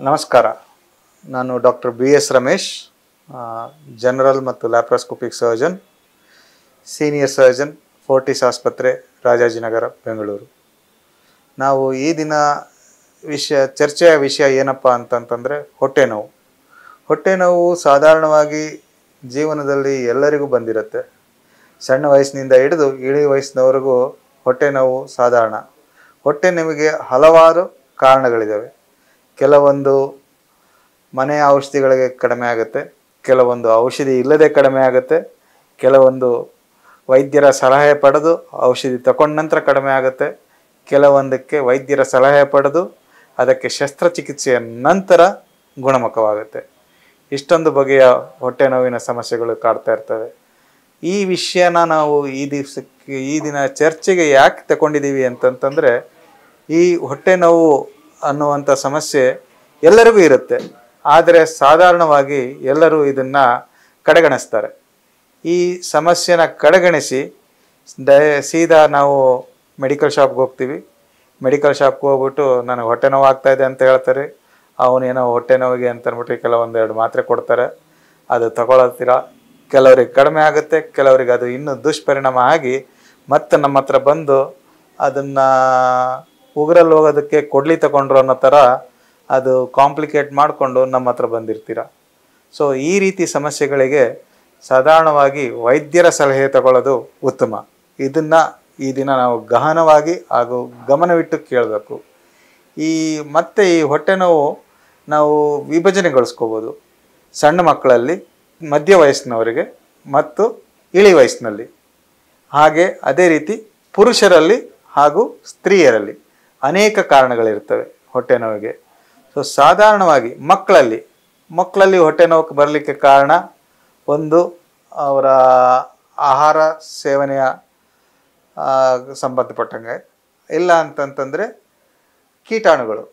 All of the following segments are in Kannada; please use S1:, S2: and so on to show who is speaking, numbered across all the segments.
S1: ನಮಸ್ಕಾರ. ನಾನು ಡಾಕ್ಟರ್ BS ರಮೇಶ್, ಜನರಲ್ ಮತ್ತು laparoscopic surgeon, senior surgeon, Fortis ಆಸ್ಪತ್ರೆ, ರಾಜಾಜಿನಗರ, ಬೆಂಗಳೂರು. ನಾವು ಈ ದಿನ ಚರ್ಚೆಯ ವಿಷಯ ಏನಪ್ಪ ಅಂತಂತಂದರೆ ಹೊಟ್ಟೆ ನೋವು. ಹೊಟ್ಟೆ ನೋವು ಸಾಧಾರಣವಾಗಿ ಜೀವನದಲ್ಲಿ ಎಲ್ಲರಿಗೂ ಬಂದಿರುತ್ತೆ. ಸಣ್ಣ ವಯಸ್ಸಿನಿಂದ ಹಿಡಿದು ಇಳಿ ವಯಸ್ಸಿನವರೆಗೂ ಹೊಟ್ಟೆ ನೋವು ಸಾಧಾರಣ. ಹೊಟ್ಟೆ ನೋವಿಗೆ ಹಲವಾರು ಕಾರಣಗಳಿದ್ದಾವೆ. ಕೆಲವೊಂದು ಮನೆಯ ಔಷಧಿಗಳಿಗೆ ಕಡಿಮೆ ಆಗುತ್ತೆ, ಕೆಲವೊಂದು ಔಷಧಿ ಇಲ್ಲದೆ ಕಡಿಮೆ ಆಗುತ್ತೆ, ಕೆಲವೊಂದು ವೈದ್ಯರ ಸಲಹೆ ಪಡೆದು ಔಷಧಿ ತಗೊಂಡ ನಂತರ ಕಡಿಮೆ ಆಗುತ್ತೆ, ಕೆಲವೊಂದಕ್ಕೆ ವೈದ್ಯರ ಸಲಹೆ ಪಡೆದು ಅದಕ್ಕೆ ಶಸ್ತ್ರಚಿಕಿತ್ಸೆಯ ನಂತರ ಗುಣಮುಖವಾಗುತ್ತೆ. ಇಷ್ಟೊಂದು ಬಗೆಯ ಹೊಟ್ಟೆ ನೋವಿನ ಸಮಸ್ಯೆಗಳು ಕಾಡ್ತಾ ಇರ್ತವೆ. ಈ ವಿಷಯನ ನಾವು ಈ ದಿನ ಚರ್ಚೆಗೆ ಯಾಕೆ ತಗೊಂಡಿದ್ದೀವಿ ಅಂತಂತಂದರೆ, ಈ ಹೊಟ್ಟೆ ನೋವು ಅನ್ನುವಂಥ ಸಮಸ್ಯೆ ಎಲ್ಲರಿಗೂ ಇರುತ್ತೆ, ಆದರೆ ಸಾಧಾರಣವಾಗಿ ಎಲ್ಲರೂ ಇದನ್ನು ಕಡೆಗಣಿಸ್ತಾರೆ. ಈ ಸಮಸ್ಯೆನ ಕಡೆಗಣಿಸಿ ಸೀದಾ ನಾವು ಮೆಡಿಕಲ್ ಶಾಪ್ಗೆ ಹೋಗ್ತೀವಿ. ಮೆಡಿಕಲ್ ಶಾಪ್ಗೆ ಹೋಗ್ಬಿಟ್ಟು ನನಗೆ ಹೊಟ್ಟೆ ನೋವು ಆಗ್ತಾಯಿದೆ ಅಂತ ಹೇಳ್ತಾರೆ. ಅವನೇನೋ ಹೊಟ್ಟೆ ನೋವಿಗೆ ಅಂತ ಅಂದ್ಬಿಟ್ಟು ಕೆಲವೊಂದೆರಡು ಮಾತ್ರೆ ಕೊಡ್ತಾರೆ. ಅದು ತಗೊಳತ್ತೀರ, ಕೆಲವ್ರಿಗೆ ಕಡಿಮೆ ಆಗುತ್ತೆ, ಕೆಲವರಿಗೆ ಅದು ಇನ್ನೂ ದುಷ್ಪರಿಣಾಮ ಆಗಿ ಮತ್ತೆ ನಮ್ಮ ಹತ್ರ ಬಂದು ಅದನ್ನು ಉಗುರಲ್ಲಿ ಹೋಗೋದಕ್ಕೆ ಕೊಡ್ಲಿ ತಗೊಂಡ್ರು ಅನ್ನೋ ಥರ ಅದು ಕಾಂಪ್ಲಿಕೇಟ್ ಮಾಡಿಕೊಂಡು ನಮ್ಮ ಹತ್ರ ಬಂದಿರ್ತೀರ. ಸೊ ಈ ರೀತಿ ಸಮಸ್ಯೆಗಳಿಗೆ ಸಾಧಾರಣವಾಗಿ ವೈದ್ಯರ ಸಲಹೆ ತಗೊಳ್ಳೋದು ಉತ್ತಮ. ಇದನ್ನು ಈ ದಿನ ನಾವು ಗಹನವಾಗಿ ಹಾಗೂ ಗಮನವಿಟ್ಟು ಕೇಳಬೇಕು. ಮತ್ತು ಈ ಹೊಟ್ಟೆ ನೋವು ನಾವು ವಿಭಜನೆಗೊಳಿಸ್ಕೋಬೋದು. ಸಣ್ಣ ಮಕ್ಕಳಲ್ಲಿ, ಮಧ್ಯ ವಯಸ್ಸಿನವರಿಗೆ ಮತ್ತು ಇಳಿ ವಯಸ್ಸಿನಲ್ಲಿ, ಹಾಗೆ ಅದೇ ರೀತಿ ಪುರುಷರಲ್ಲಿ ಹಾಗೂ ಸ್ತ್ರೀಯರಲ್ಲಿ ಅನೇಕ ಕಾರಣಗಳಿರ್ತವೆ ಹೊಟ್ಟೆ ನೋವಿಗೆ. ಸೊ ಸಾಧಾರಣವಾಗಿ ಮಕ್ಕಳಲ್ಲಿ ಹೊಟ್ಟೆ ನೋವು ಬರಲಿಕ್ಕೆ ಕಾರಣ ಒಂದು ಅವರ ಆಹಾರ ಸೇವನೆಯ ಸಂಬಂಧಪಟ್ಟಂಗೆ, ಇಲ್ಲ ಅಂತಂತಂದರೆ ಕೀಟಾಣುಗಳು,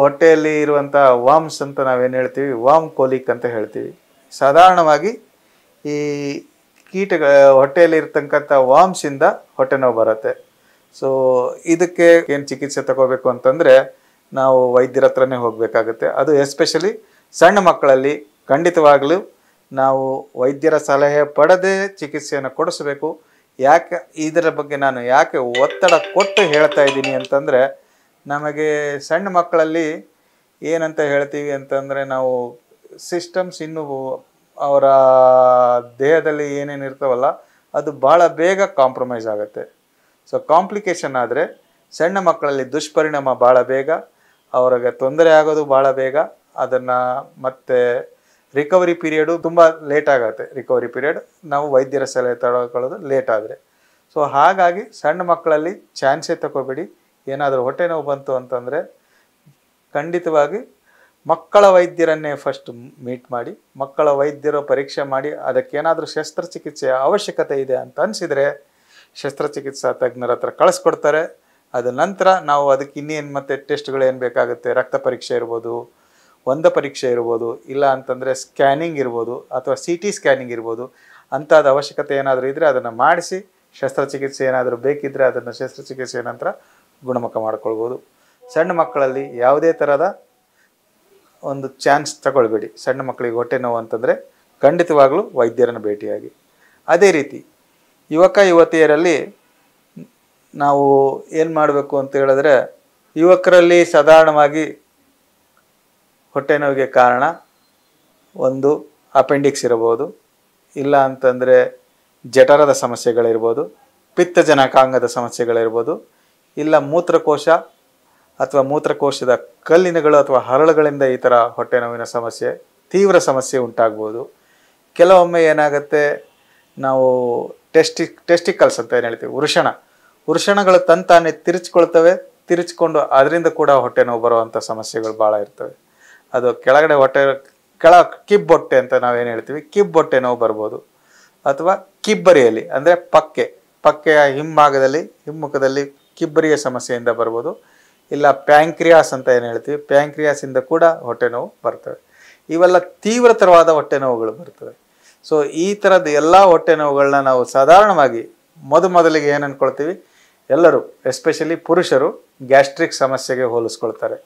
S1: ಹೊಟ್ಟೆಯಲ್ಲಿ ಇರುವಂಥ ವಾಮ್ಸ್ ಅಂತ ನಾವೇನು ಹೇಳ್ತೀವಿ, ವಾಮ್ ಕೋಲಿಕ್ ಅಂತ ಹೇಳ್ತೀವಿ. ಸಾಧಾರಣವಾಗಿ ಈ ಹೊಟ್ಟೆಯಲ್ಲಿ ಇರ್ತಕ್ಕಂಥ ವಾಮ್ಸಿಂದ ಹೊಟ್ಟೆ ನೋವು ಬರುತ್ತೆ. ಸೊ ಇದಕ್ಕೆ ಏನು ಚಿಕಿತ್ಸೆ ತಗೋಬೇಕು ಅಂತಂದರೆ ನಾವು ವೈದ್ಯರ ಹತ್ರನೇ ಹೋಗಬೇಕಾಗುತ್ತೆ. ಅದು ಎಸ್ಪೆಷಲಿ ಸಣ್ಣ ಮಕ್ಕಳಲ್ಲಿ ಖಂಡಿತವಾಗಲೂ ನಾವು ವೈದ್ಯರ ಸಲಹೆ ಪಡೆದೇ ಚಿಕಿತ್ಸೆಯನ್ನು ಕೊಡಿಸಬೇಕು. ಇದರ ಬಗ್ಗೆ ನಾನು ಯಾಕೆ ಒತ್ತಡ ಕೊಟ್ಟು ಹೇಳ್ತಾ ಇದ್ದೀನಿ ಅಂತಂದರೆ, ನಮಗೆ ಸಣ್ಣ ಮಕ್ಕಳಲ್ಲಿ ಏನಂತ ಹೇಳ್ತೀವಿ ಅಂತಂದರೆ, ನಾವು ಸಿಸ್ಟಮ್ಸ್ ಇನ್ನೂ ಅವರ ದೇಹದಲ್ಲಿ ಏನೇನು ಇರ್ತಾವಲ್ಲ ಅದು ಭಾಳ ಬೇಗ ಕಾಂಪ್ರಮೈಸ್ ಆಗುತ್ತೆ. ಸೊ ಕಾಂಪ್ಲಿಕೇಶನ್ ಆದರೆ ಸಣ್ಣ ಮಕ್ಕಳಲ್ಲಿ ದುಷ್ಪರಿಣಾಮ ಭಾಳ ಬೇಗ, ಅವ್ರಿಗೆ ತೊಂದರೆ ಆಗೋದು ಭಾಳ ಬೇಗ. ಅದನ್ನು ಮತ್ತೆ ರಿಕವರಿ ಪೀರಿಯಡು ತುಂಬ ಲೇಟ್ ಆಗುತ್ತೆ. ರಿಕವರಿ ಪೀರಿಯಡ್ ನಾವು ವೈದ್ಯರ ಸಲಹೆ ತಗೊಳ್ಳೋದು ಲೇಟ್ ಆದರೆ. ಸೊ ಹಾಗಾಗಿ ಸಣ್ಣ ಮಕ್ಕಳಲ್ಲಿ ಚಾನ್ಸೇ ತಗೋಬೇಡಿ. ಏನಾದರೂ ಹೊಟ್ಟೆ ನೋವು ಬಂತು ಅಂತಂದರೆ ಖಂಡಿತವಾಗಿ ಮಕ್ಕಳ ವೈದ್ಯರನ್ನೇ ಫಸ್ಟ್ ಮೀಟ್ ಮಾಡಿ, ಮಕ್ಕಳ ವೈದ್ಯರು ಪರೀಕ್ಷೆ ಮಾಡಿ ಅದಕ್ಕೇನಾದರೂ ಶಸ್ತ್ರಚಿಕಿತ್ಸೆಯ ಅವಶ್ಯಕತೆ ಇದೆ ಅಂತ ಅನಿಸಿದರೆ ಶಸ್ತ್ರಚಿಕಿತ್ಸಾ ತಜ್ಞರ ಹತ್ರ ಕಳಿಸ್ಕೊಡ್ತಾರೆ. ಅದ ನಂತರ ನಾವು ಅದಕ್ಕೆ ಇನ್ನೇನು ಮತ್ತೆ ಟೆಸ್ಟ್ಗಳು ಏನು ಬೇಕಾಗುತ್ತೆ, ರಕ್ತ ಪರೀಕ್ಷೆ ಇರ್ಬೋದು, ಪರೀಕ್ಷೆ ಇರ್ಬೋದು, ಇಲ್ಲ ಅಂತಂದರೆ ಸ್ಕ್ಯಾನಿಂಗ್ ಇರ್ಬೋದು, ಅಥವಾ CT ಸ್ಕ್ಯಾನಿಂಗ್ ಇರ್ಬೋದು. ಅಂಥದ್ದು ಅವಶ್ಯಕತೆ ಏನಾದರೂ ಇದ್ದರೆ ಅದನ್ನು ಮಾಡಿಸಿ, ಶಸ್ತ್ರಚಿಕಿತ್ಸೆ ಏನಾದರೂ ಬೇಕಿದ್ದರೆ ಅದನ್ನು ಶಸ್ತ್ರಚಿಕಿತ್ಸೆಯ ನಂತರ ಗುಣಮುಖ ಮಾಡ್ಕೊಳ್ಬೋದು. ಸಣ್ಣ ಮಕ್ಕಳಲ್ಲಿ ಯಾವುದೇ ಥರದ ಒಂದು ಚಾನ್ಸ್ ತಗೊಳ್ಬೇಡಿ. ಸಣ್ಣ ಮಕ್ಕಳಿಗೆ ಹೊಟ್ಟೆ ನೋವು ಅಂತಂದರೆ ಖಂಡಿತವಾಗಲೂ ವೈದ್ಯರನ್ನು ಭೇಟಿಯಾಗಿ. ಅದೇ ರೀತಿ ಯುವತಿಯರಲ್ಲಿ ನಾವು ಏನು ಮಾಡಬೇಕು ಅಂತ ಹೇಳಿದ್ರೆ, ಯುವಕರಲ್ಲಿ ಸಾಧಾರಣವಾಗಿ ಹೊಟ್ಟೆ ನೋವಿಗೆ ಕಾರಣ ಒಂದು ಅಪೆಂಡಿಕ್ಸ್ ಇರಬಹುದು, ಇಲ್ಲ ಅಂತಂದರೆ ಜಠರದ ಸಮಸ್ಯೆಗಳಿರ್ಬೋದು, ಪಿತ್ತಜನಕಾಂಗದ ಸಮಸ್ಯೆಗಳಿರ್ಬೋದು, ಇಲ್ಲ ಮೂತ್ರಕೋಶ ಅಥವಾ ಮೂತ್ರಕೋಶದ ಕಲ್ಲಿನಗಳು ಅಥವಾ ಹರಳುಗಳಿಂದ ಈ ಥರ ಹೊಟ್ಟೆ ನೋವಿನ ಸಮಸ್ಯೆ, ತೀವ್ರ ಸಮಸ್ಯೆ ಉಂಟಾಗ್ಬೋದು. ಕೆಲವೊಮ್ಮೆ ಏನಾಗುತ್ತೆ, ನಾವು ಟೆಸ್ಟಿಕಲ್ಸ್ ಅಂತ ಏನು ಹೇಳ್ತೀವಿ, ವೃಷಣಗಳು ತಂತಾನೆ ತಿರುಚಿಕೊಂಡು ಅದರಿಂದ ಕೂಡ ಹೊಟ್ಟೆ ನೋವು ಬರುವಂಥ ಸಮಸ್ಯೆಗಳು ಭಾಳ ಇರ್ತವೆ. ಅದು ಕೆಳಗಡೆ ಕಿಬ್ಬೊಟ್ಟೆ ಅಂತ ನಾವೇನು ಹೇಳ್ತೀವಿ, ಕಿಬ್ಬೊಟ್ಟೆ ನೋವು ಬರ್ಬೋದು. ಅಥವಾ ಕಿಬ್ಬರಿಯಲ್ಲಿ ಅಂದರೆ ಪಕ್ಕೆಯ ಹಿಮ್ಮುಖದಲ್ಲಿ ಕಿಬ್ಬರಿಯ ಸಮಸ್ಯೆಯಿಂದ ಬರ್ಬೋದು. ಇಲ್ಲ ಪ್ಯಾಂಕ್ರಿಯಾಸ್ ಅಂತ ಏನು ಹೇಳ್ತೀವಿ, ಪ್ಯಾಂಕ್ರಿಯಾಸಿಂದ ಕೂಡ ಹೊಟ್ಟೆ ನೋವು ಬರ್ತವೆ. ಇವೆಲ್ಲ ತೀವ್ರತರವಾದ ಹೊಟ್ಟೆ ನೋವುಗಳು ಬರ್ತವೆ. ಸೊ ಈ ಥರದ ಎಲ್ಲ ಹೊಟ್ಟೆ ನೋವುಗಳನ್ನ ನಾವು ಸಾಧಾರಣವಾಗಿ ಮೊದಲಿಗೆ ಏನು ಅಂದ್ಕೊಳ್ತೀವಿ, ಎಲ್ಲರೂ ಎಸ್ಪೆಷಲಿ ಪುರುಷರು ಗ್ಯಾಸ್ಟ್ರಿಕ್ ಸಮಸ್ಯೆಗೆ ಹೋಲಿಸ್ಕೊಳ್ತಾರೆ.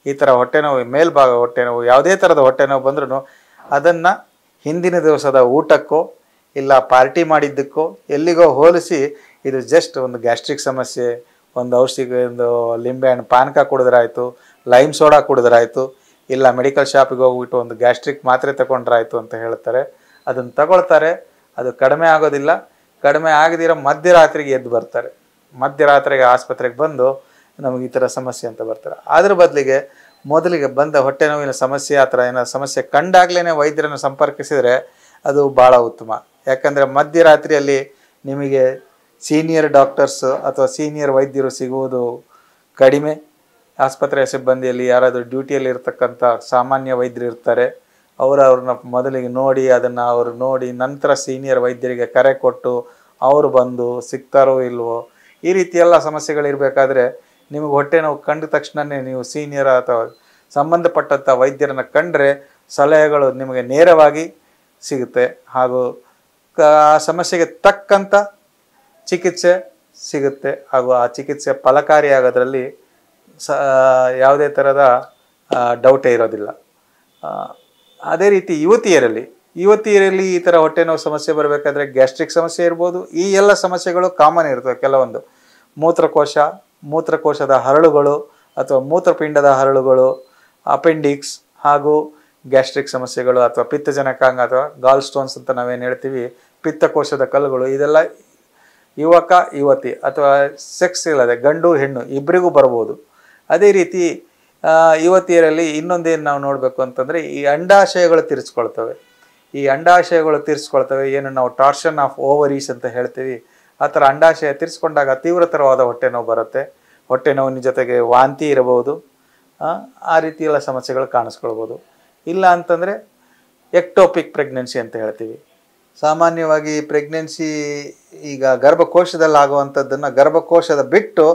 S1: ಈ ಥರ ಹೊಟ್ಟೆ ನೋವು, ಮೇಲ್ಭಾಗ ಹೊಟ್ಟೆ ನೋವು, ಯಾವುದೇ ಥರದ ಹೊಟ್ಟೆ ನೋವು ಬಂದ್ರೂ ಅದನ್ನು ಹಿಂದಿನ ದಿವಸದ ಊಟಕ್ಕೋ ಇಲ್ಲ ಪಾರ್ಟಿ ಮಾಡಿದ್ದಕ್ಕೋ ಎಲ್ಲಿಗೋ ಹೋಲಿಸಿ ಇದು ಜಸ್ಟ್ ಒಂದು ಗ್ಯಾಸ್ಟ್ರಿಕ್ ಸಮಸ್ಯೆ, ಒಂದು ಔಷಧಿ, ಒಂದು ಲಿಂಬೆಹಣ್ಣು ಪಾನಕ ಕುಡಿದ್ರಾಯ್ತು, ಲೈಮ್ ಸೋಡಾ ಕುಡಿದ್ರಾಯ್ತು, ಇಲ್ಲ ಮೆಡಿಕಲ್ ಶಾಪಿಗೆ ಹೋಗ್ಬಿಟ್ಟು ಒಂದು ಗ್ಯಾಸ್ಟ್ರಿಕ್ ಮಾತ್ರೆ ತಗೊಂಡ್ರಾಯ್ತು ಅಂತ ಹೇಳ್ತಾರೆ. ಅದನ್ನು ತಗೊಳ್ತಾರೆ, ಅದು ಕಡಿಮೆ ಆಗೋದಿಲ್ಲ. ಕಡಿಮೆ ಆಗದಿರೋ ಮಧ್ಯರಾತ್ರಿಗೆ ಎದ್ದು ಬರ್ತಾರೆ. ಮಧ್ಯರಾತ್ರಿಗೆ ಆಸ್ಪತ್ರೆಗೆ ಬಂದು ನಮಗೆ ಈ ಥರ ಸಮಸ್ಯೆ ಅಂತ ಬರ್ತಾರೆ. ಅದ್ರ ಬದಲಿಗೆ ಮೊದಲಿಗೆ ಬಂದ ಹೊಟ್ಟೆ ನೋವಿನ ಸಮಸ್ಯೆ ಆ ಥರ ಏನಾದ್ರು ಸಮಸ್ಯೆ ಕಂಡಾಗ್ಲೇ ವೈದ್ಯರನ್ನು ಸಂಪರ್ಕಿಸಿದರೆ ಅದು ಭಾಳ ಉತ್ತಮ. ಯಾಕಂದರೆ ಮಧ್ಯರಾತ್ರಿಯಲ್ಲಿ ನಿಮಗೆ ಸೀನಿಯರ್ ಡಾಕ್ಟರ್ಸ್ ಅಥವಾ ಸೀನಿಯರ್ ವೈದ್ಯರು ಸಿಗುವುದು ಕಡಿಮೆ. ಆಸ್ಪತ್ರೆಯ ಸಿಬ್ಬಂದಿಯಲ್ಲಿ ಯಾರಾದರೂ ಡ್ಯೂಟಿಯಲ್ಲಿ ಇರ್ತಕ್ಕಂಥ ಸಾಮಾನ್ಯ ವೈದ್ಯರು ಇರ್ತಾರೆ. ಅವ್ರನ್ನ ಮೊದಲಿಗೆ ನೋಡಿ, ಅದನ್ನು ಅವರು ನೋಡಿ ನಂತರ ಸೀನಿಯರ್ ವೈದ್ಯರಿಗೆ ಕರೆ ಕೊಟ್ಟು ಅವರು ಬಂದು ಸಿಗ್ತಾರೋ ಇಲ್ವೋ, ಈ ರೀತಿ ಎಲ್ಲ ಸಮಸ್ಯೆಗಳಿರಬೇಕಾದ್ರೆ ನಿಮಗೆ ಹೊಟ್ಟೆ ನೋವು ಕಂಡ ತಕ್ಷಣವೇ ನೀವು ಸೀನಿಯರ್ ಅಥವಾ ಸಂಬಂಧಪಟ್ಟಂಥ ವೈದ್ಯರನ್ನು ಕಂಡ್ರೆ ಸಲಹೆಗಳು ನಿಮಗೆ ನೇರವಾಗಿ ಸಿಗುತ್ತೆ. ಹಾಗೂ ಆ ಸಮಸ್ಯೆಗೆ ತಕ್ಕಂಥ ಚಿಕಿತ್ಸೆ ಸಿಗುತ್ತೆ. ಹಾಗೂ ಆ ಚಿಕಿತ್ಸೆ ಫಲಕಾರಿಯಾಗೋದ್ರಲ್ಲಿ ಯಾವುದೇ ಥರದ ಡೌಟೇ ಇರೋದಿಲ್ಲ. ಅದೇ ರೀತಿ ಯುವತಿಯರಲ್ಲಿ ಈ ಥರ ಹೊಟ್ಟೆ ನೋವು ಸಮಸ್ಯೆ ಬರಬೇಕಾದ್ರೆ ಗ್ಯಾಸ್ಟ್ರಿಕ್ ಸಮಸ್ಯೆ ಇರ್ಬೋದು. ಈ ಎಲ್ಲ ಸಮಸ್ಯೆಗಳು ಕಾಮನ್ ಇರ್ತವೆ. ಕೆಲವೊಂದು ಮೂತ್ರಕೋಶದ ಹರಳುಗಳು ಅಥವಾ ಮೂತ್ರಪಿಂಡದ ಹರಳುಗಳು, ಅಪೆಂಡಿಕ್ಸ್ ಹಾಗೂ ಗ್ಯಾಸ್ಟ್ರಿಕ್ ಸಮಸ್ಯೆಗಳು ಅಥವಾ ಪಿತ್ತಜನಕಾಂಗ ಅಥವಾ ಗಾಲ್ ಸ್ಟೋನ್ಸ್ ಅಂತ ನಾವೇನು ಹೇಳ್ತೀವಿ, ಪಿತ್ತಕೋಶದ ಕಲ್ಲುಗಳು, ಇದೆಲ್ಲ ಯುವತಿ ಅಥವಾ ಸೆಕ್ಸ್ ಇಲ್ಲದೆ ಗಂಡು ಹೆಣ್ಣು ಇಬ್ಬರಿಗೂ ಬರ್ಬೋದು. ಅದೇ ರೀತಿ ಯುವತಿಯರಲ್ಲಿ ಇನ್ನೊಂದೇನು ನಾವು ನೋಡಬೇಕು ಅಂತಂದರೆ ಈ ಅಂಡಾಶಯಗಳು ತಿರ್ಸ್ಕೊಳ್ತವೆ. ಏನು ನಾವು ಟಾರ್ಷನ್ ಆಫ್ ಓವರೀಸ್ ಅಂತ ಹೇಳ್ತೀವಿ. ಆ ಥರ ಅಂಡಾಶಯ ತಿರ್ಸ್ಕೊಂಡಾಗ ತೀವ್ರತರವಾದ ಹೊಟ್ಟೆ ನೋವು ಬರುತ್ತೆ. ಹೊಟ್ಟೆ ನೋವಿನ ಜೊತೆಗೆ ವಾಂತಿ ಇರಬಹುದು. ಆ ರೀತಿ ಎಲ್ಲ ಸಮಸ್ಯೆಗಳು ಕಾಣಿಸ್ಕೊಳ್ಬೋದು. ಇಲ್ಲ ಅಂತಂದರೆ ಎಕ್ಟೋಪಿಕ್ ಪ್ರೆಗ್ನೆನ್ಸಿ ಅಂತ ಹೇಳ್ತೀವಿ. ಸಾಮಾನ್ಯವಾಗಿ ಪ್ರೆಗ್ನೆನ್ಸಿ ಈಗ ಗರ್ಭಕೋಶದಲ್ಲಿ ಆಗುವಂಥದ್ದನ್ನು ಗರ್ಭಕೋಶದ ಬಿಟ್ಟು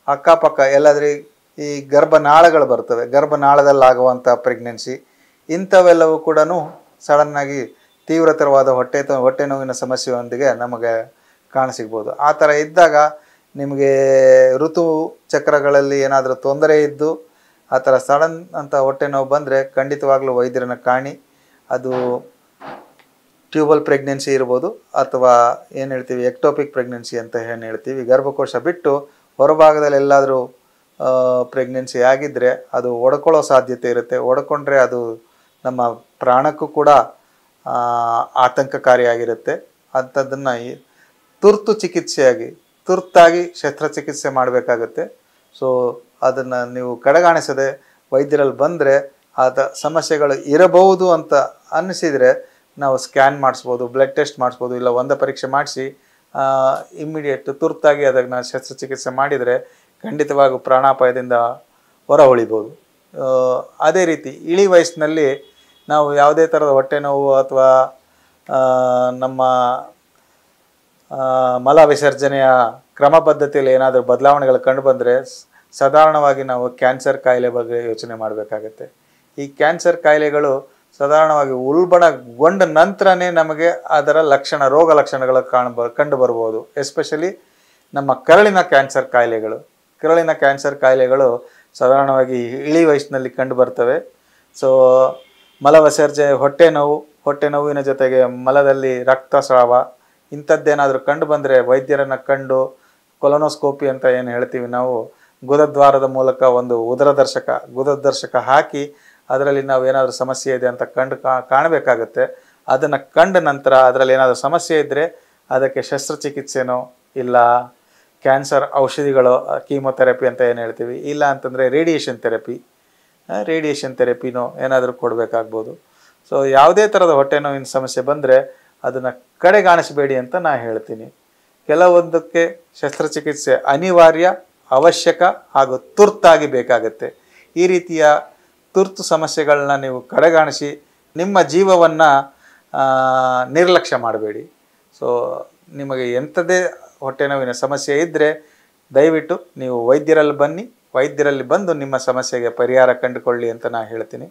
S1: ಅಕ್ಕಪಕ್ಕ ಎಲ್ಲಾದ್ರೂ ಈ ಗರ್ಭನಾಳಗಳು ಬರ್ತವೆ, ಗರ್ಭನಾಳದಲ್ಲಾಗುವಂಥ ಪ್ರೆಗ್ನೆನ್ಸಿ, ಇಂಥವೆಲ್ಲವೂ ಕೂಡ ಸಡನ್ನಾಗಿ ತೀವ್ರತರವಾದ ಹೊಟ್ಟೆ ನೋವಿನ ಸಮಸ್ಯೆಯೊಂದಿಗೆ ನಮಗೆ ಕಾಣಸಿಗ್ಬೋದು. ಆ ಥರ ಇದ್ದಾಗ ನಿಮಗೆ ಋತು ಚಕ್ರಗಳಲ್ಲಿ ಏನಾದರೂ ತೊಂದರೆ ಇದ್ದು ಆ ಥರ ಸಡನ್ ಅಂತ ಹೊಟ್ಟೆ ನೋವು ಬಂದರೆ ಖಂಡಿತವಾಗ್ಲೂ ವೈದ್ಯರನ್ನು ಕಾಣಿ. ಅದು ಟ್ಯೂಬಲ್ ಪ್ರೆಗ್ನೆನ್ಸಿ ಇರ್ಬೋದು ಅಥವಾ ಏನು ಹೇಳ್ತೀವಿ ಎಕ್ಟೋಪಿಕ್ ಪ್ರೆಗ್ನೆನ್ಸಿ ಅಂತ ಏನು ಹೇಳ್ತೀವಿ. ಗರ್ಭಕೋಶ ಬಿಟ್ಟು ಹೊರಭಾಗದಲ್ಲಿ ಎಲ್ಲಾದರೂ ಪ್ರೆಗ್ನೆನ್ಸಿ ಆಗಿದ್ದರೆ ಅದು ಒಡ್ಕೊಳ್ಳೋ ಸಾಧ್ಯತೆ ಇರುತ್ತೆ. ಒಡ್ಕೊಂಡ್ರೆ ಅದು ನಮ್ಮ ಪ್ರಾಣಕ್ಕೂ ಕೂಡ ಆತಂಕಕಾರಿಯಾಗಿರುತ್ತೆ. ಅಂಥದ್ದನ್ನು ತುರ್ತಾಗಿ ಶಸ್ತ್ರಚಿಕಿತ್ಸೆ ಮಾಡಬೇಕಾಗುತ್ತೆ. ಸೊ ಅದನ್ನು ನೀವು ಕಡೆಗಾಣಿಸದೆ ವೈದ್ಯರಲ್ಲಿ ಬಂದರೆ ಆದ ಸಮಸ್ಯೆಗಳು ಇರಬಹುದು ಅಂತ ಅನ್ನಿಸಿದರೆ ನಾವು ಸ್ಕ್ಯಾನ್ ಮಾಡಿಸ್ಬೋದು, ಬ್ಲಡ್ ಟೆಸ್ಟ್ ಮಾಡಿಸ್ಬೋದು, ಇಲ್ಲ ಒಂದು ಪರೀಕ್ಷೆ ಮಾಡಿಸಿ ತುರ್ತಾಗಿ ಅದನ್ನು ಶಸ್ತ್ರಚಿಕಿತ್ಸೆ ಮಾಡಿದರೆ ಖಂಡಿತವಾಗೂ ಪ್ರಾಣಾಪಾಯದಿಂದ ಹೊರ ಉಳಿಬೋದು. ಅದೇ ರೀತಿ ಇಳಿ ವಯಸ್ಸಿನಲ್ಲಿ ನಾವು ಯಾವುದೇ ಥರದ ಹೊಟ್ಟೆ ನೋವು ಅಥವಾ ನಮ್ಮ ಮಲ ವಿಸರ್ಜನೆಯ ಕ್ರಮ ಪದ್ಧತಿಯಲ್ಲಿ ಏನಾದರೂ ಬದಲಾವಣೆಗಳು ಕಂಡುಬಂದರೆ ಸಾಧಾರಣವಾಗಿ ನಾವು ಕ್ಯಾನ್ಸರ್ ಕಾಯಿಲೆ ಬಗ್ಗೆ ಯೋಚನೆ ಮಾಡಬೇಕಾಗತ್ತೆ. ಈ ಕ್ಯಾನ್ಸರ್ ಕಾಯಿಲೆಗಳು ಸಾಧಾರಣವಾಗಿ ಉಲ್ಬಣಗೊಂಡ ನಂತರನೇ ನಮಗೆ ಅದರ ರೋಗ ಲಕ್ಷಣಗಳು ಕಂಡು ಬರ್ಬೋದು. ಎಸ್ಪೆಷಲಿ ನಮ್ಮ ಕರಳಿನ ಕ್ಯಾನ್ಸರ್ ಕಾಯಿಲೆಗಳು ಸಾಧಾರಣವಾಗಿ ಇಳಿ ವಯಸ್ಸಿನಲ್ಲಿ ಕಂಡು ಬರ್ತವೆ. ಸೊ ಮಲ ವಿಸರ್ಜನೆ, ಹೊಟ್ಟೆ ನೋವಿನ ಜೊತೆಗೆ ಮಲದಲ್ಲಿ ರಕ್ತಸ್ರಾವ ಇಂಥದ್ದೇನಾದರೂ ಕಂಡು ಬಂದರೆ ವೈದ್ಯರನ್ನು ಕಂಡು ಕೊಲೊನೋಸ್ಕೋಪಿ ಅಂತ ಏನು ಹೇಳ್ತೀವಿ ನಾವು, ಗುದದ್ವಾರದ ಮೂಲಕ ಒಂದು ಗುದದರ್ಶಕ ಹಾಕಿ ಅದರಲ್ಲಿ ನಾವು ಏನಾದರೂ ಸಮಸ್ಯೆ ಇದೆ ಅಂತ ಕಾಣಬೇಕಾಗುತ್ತೆ. ಅದನ್ನು ಕಂಡ ನಂತರ ಅದರಲ್ಲಿ ಏನಾದರೂ ಸಮಸ್ಯೆ ಇದ್ದರೆ ಅದಕ್ಕೆ ಶಸ್ತ್ರಚಿಕಿತ್ಸೆನೋ ಇಲ್ಲ ಕ್ಯಾನ್ಸರ್ ಔಷಧಿಗಳು, ಕೀಮೊಥೆರಪಿ ಅಂತ ಏನು ಹೇಳ್ತೀವಿ, ಇಲ್ಲ ಅಂತಂದರೆ ರೇಡಿಯೇಷನ್ ಥೆರಪಿನೋ ಏನಾದರೂ ಕೊಡಬೇಕಾಗ್ಬೋದು. ಸೊ ಯಾವುದೇ ಥರದ ಹೊಟ್ಟೆ ನೋವಿನ ಸಮಸ್ಯೆ ಬಂದರೆ ಅದನ್ನು ಕಡೆಗಾಣಿಸಬೇಡಿ ಅಂತ ನಾನು ಹೇಳ್ತೀನಿ. ಕೆಲವೊಂದಕ್ಕೆ ಶಸ್ತ್ರಚಿಕಿತ್ಸೆ ಅನಿವಾರ್ಯ, ಅವಶ್ಯಕ ಹಾಗೂ ತುರ್ತಾಗಿ ಬೇಕಾಗುತ್ತೆ. ಈ ರೀತಿಯ ತುರ್ತು ಸಮಸ್ಯೆಗಳನ್ನ ನೀವು ಕಡೆಗಾಣಿಸಿ ನಿಮ್ಮ ಜೀವವನ್ನು ನಿರ್ಲಕ್ಷ್ಯ ಮಾಡಬೇಡಿ. ಸೊ ನಿಮಗೆ ಎಂಥದೇ ಹೊಟ್ಟೆ ನೋವಿನ ಸಮಸ್ಯೆ ಇದ್ದರೆ ದಯವಿಟ್ಟು ನೀವು ವೈದ್ಯರಲ್ಲಿ ಬಂದು ನಿಮ್ಮ ಸಮಸ್ಯೆಗೆ ಪರಿಹಾರ ಕಂಡುಕೊಳ್ಳಿ ಅಂತ ನಾನು ಹೇಳ್ತೀನಿ.